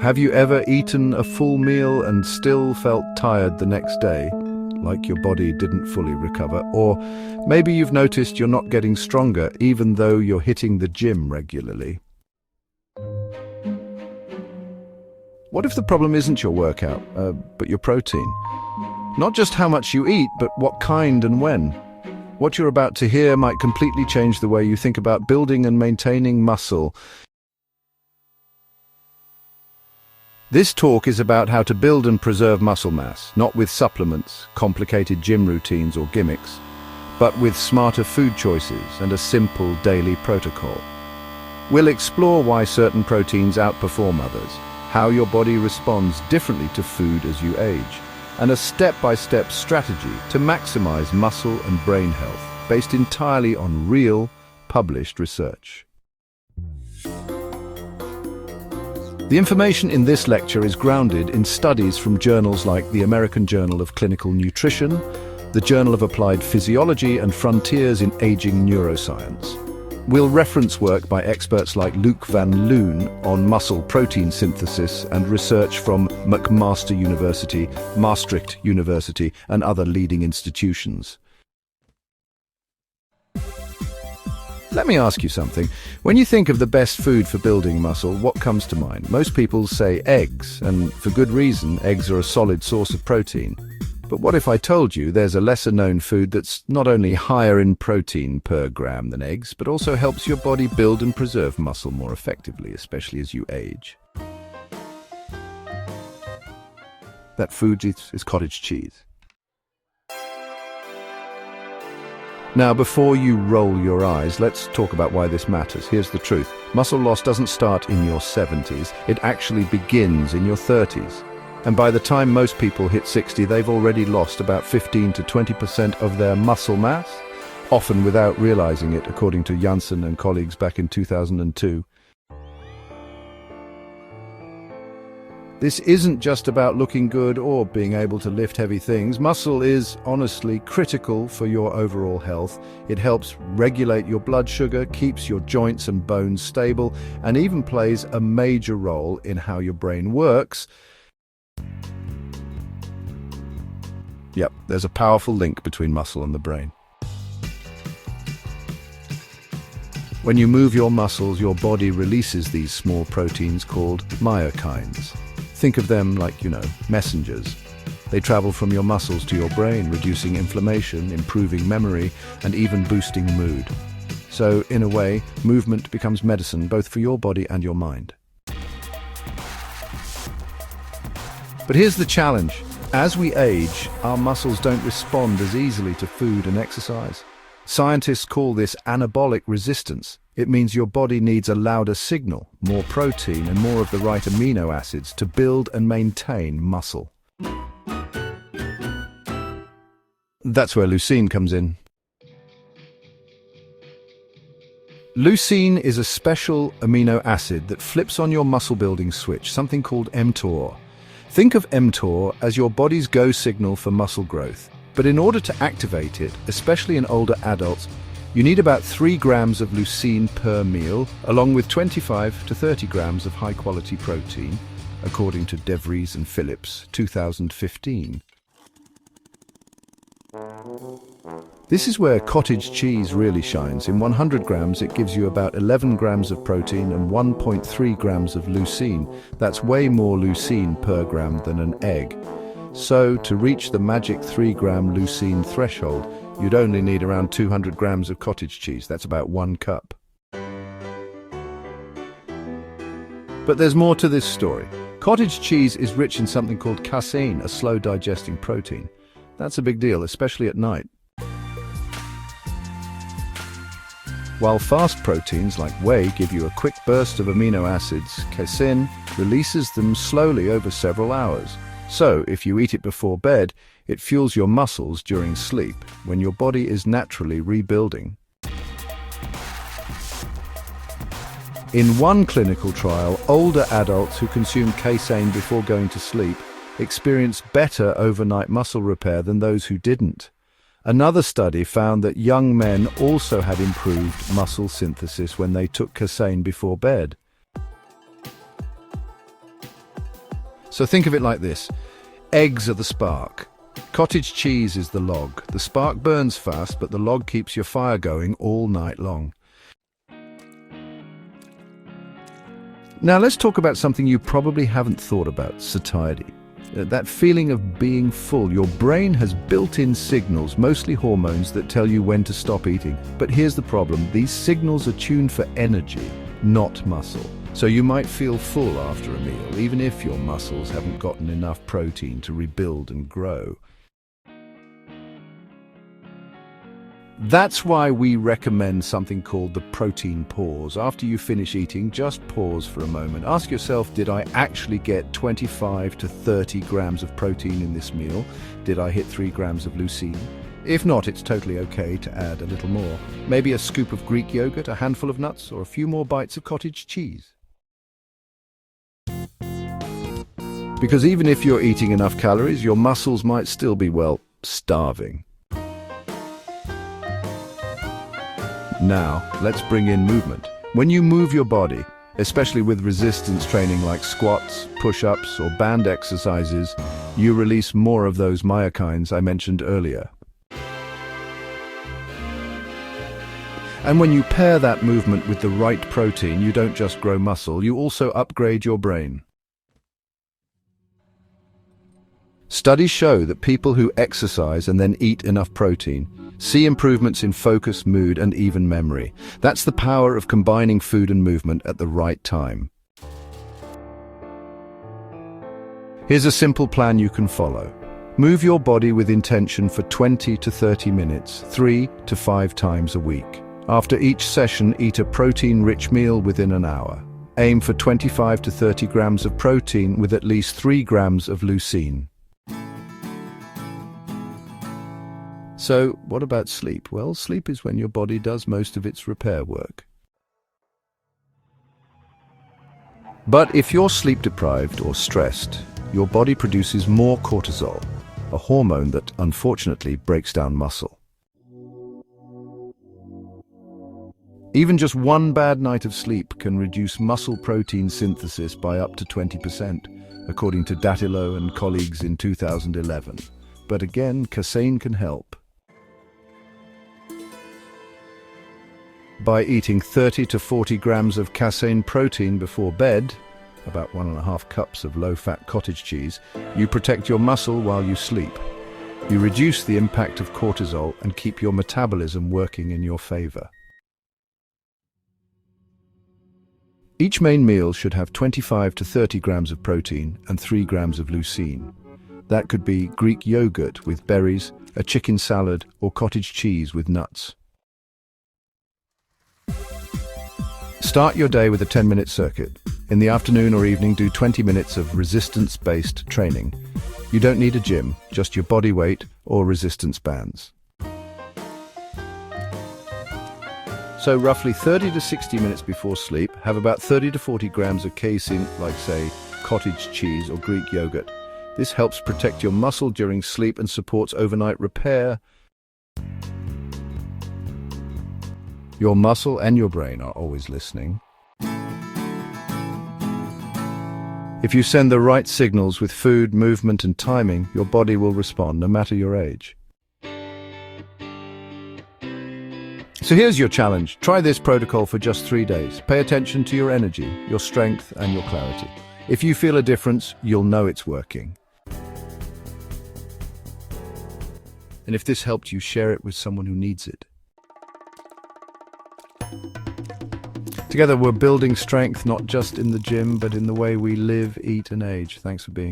Have you ever eaten a full meal and still felt tired the next day, like your body didn't fully recover? Or maybe you've noticed you're not getting stronger even though you're hitting the gym regularly. What if the problem isn't your workout, but your protein? Not just how much you eat, but what kind and when. What you're about to hear might completely change the way you think about building and maintaining muscle. This talk is about how to build and preserve muscle mass, not with supplements, complicated gym routines or gimmicks, but with smarter food choices and a simple daily protocol. We'll explore why certain proteins outperform others, how your body responds differently to food as you age, and a step-by-step strategy to maximize muscle and brain health based entirely on real, published research. The information in this lecture is grounded in studies from journals like the American Journal of Clinical Nutrition, the Journal of Applied Physiology, and Frontiers in Aging Neuroscience. We'll reference work by experts like Luc van Loon on muscle protein synthesis and research from McMaster University, Maastricht University, and other leading institutions. Let me ask you something. When you think of the best food for building muscle, what comes to mind? Most people say eggs, and for good reason. Eggs are a solid source of protein. But what if I told you there's a lesser-known food that's not only higher in protein per gram than eggs, but also helps your body build and preserve muscle more effectively, especially as you age? That food is cottage cheese. Now, before you roll your eyes, let's talk about why this matters. Here's the truth. Muscle loss doesn't start in your 70s. It actually begins in your 30s. And by the time most people hit 60, they've already lost about 15 to 20% of their muscle mass, often without realizing it, according to Janssen and colleagues back in 2002. This isn't just about looking good or being able to lift heavy things. Muscle is, honestly, critical for your overall health. It helps regulate your blood sugar, keeps your joints and bones stable, and even plays a major role in how your brain works. Yep, there's a powerful link between muscle and the brain. When you move your muscles, your body releases these small proteins called myokines. Think of them like, messengers. They travel from your muscles to your brain, reducing inflammation, improving memory, and even boosting mood. So, in a way, movement becomes medicine both for your body and your mind. But here's the challenge. As we age, our muscles don't respond as easily to food and exercise. Scientists call this anabolic resistance. It means your body needs a louder signal, more protein and more of the right amino acids to build and maintain muscle. That's where leucine comes in. Leucine is a special amino acid that flips on your muscle-building switch, something called mTOR. Think of mTOR as your body's go signal for muscle growth. But in order to activate it, especially in older adults, you need about 3 grams of leucine per meal, along with 25 to 30 grams of high-quality protein, according to DeVries and Phillips, 2015. This is where cottage cheese really shines. In 100 grams, it gives you about 11 grams of protein and 1.3 grams of leucine. That's way more leucine per gram than an egg. So, to reach the magic 3-gram leucine threshold, you'd only need around 200 grams of cottage cheese. That's about 1 cup. But there's more to this story. Cottage cheese is rich in something called casein, a slow-digesting protein. That's a big deal, especially at night. While fast proteins like whey give you a quick burst of amino acids, casein releases them slowly over several hours. So, if you eat it before bed, it fuels your muscles during sleep, when your body is naturally rebuilding. In one clinical trial, older adults who consumed casein before going to sleep experienced better overnight muscle repair than those who didn't. Another study found that young men also had improved muscle synthesis when they took casein before bed. So think of it like this. Eggs are the spark. Cottage cheese is the log. The spark burns fast, but the log keeps your fire going all night long. Now let's talk about something you probably haven't thought about: satiety. That feeling of being full. Your brain has built-in signals, mostly hormones, that tell you when to stop eating. But here's the problem: these signals are tuned for energy, not muscle. So you might feel full after a meal, even if your muscles haven't gotten enough protein to rebuild and grow. That's why we recommend something called the protein pause. After you finish eating, just pause for a moment. Ask yourself, did I actually get 25 to 30 grams of protein in this meal? Did I hit 3 grams of leucine? If not, it's totally okay to add a little more. Maybe a scoop of Greek yogurt, a handful of nuts, or a few more bites of cottage cheese. Because even if you're eating enough calories, your muscles might still be, well, starving. Now, let's bring in movement. When you move your body, especially with resistance training like squats, push-ups, or band exercises, you release more of those myokines I mentioned earlier. And when you pair that movement with the right protein, you don't just grow muscle, you also upgrade your brain. Studies show that people who exercise and then eat enough protein see improvements in focus, mood, and even memory. That's the power of combining food and movement at the right time. Here's a simple plan you can follow. Move your body with intention for 20 to 30 minutes, 3 to 5 times a week. After each session, eat a protein-rich meal within an hour. Aim for 25 to 30 grams of protein with at least 3 grams of leucine. So, what about sleep? Well, sleep is when your body does most of its repair work. But if you're sleep deprived or stressed, your body produces more cortisol, a hormone that unfortunately breaks down muscle. Even just one bad night of sleep can reduce muscle protein synthesis by up to 20%, according to Dattilo and colleagues in 2011. But again, casein can help. By eating 30 to 40 grams of casein protein before bed, about 1.5 cups of low-fat cottage cheese, you protect your muscle while you sleep. You reduce the impact of cortisol and keep your metabolism working in your favor. Each main meal should have 25 to 30 grams of protein and 3 grams of leucine. That could be Greek yogurt with berries, a chicken salad, or cottage cheese with nuts. Start your day with a 10-minute circuit. In the afternoon or evening, do 20 minutes of resistance-based training. You don't need a gym, just your body weight or resistance bands. So roughly 30 to 60 minutes before sleep, have about 30 to 40 grams of casein, like say cottage cheese or Greek yogurt. This helps protect your muscle during sleep and supports overnight repair. Your muscle and your brain are always listening. If you send the right signals with food, movement, and timing, your body will respond no matter your age. So here's your challenge. Try this protocol for just 3 days. Pay attention to your energy, your strength, and your clarity. If you feel a difference, you'll know it's working. And if this helped you, share it with someone who needs it. Together we're building strength not just in the gym, but in the way we live, eat, and age. Thanks for being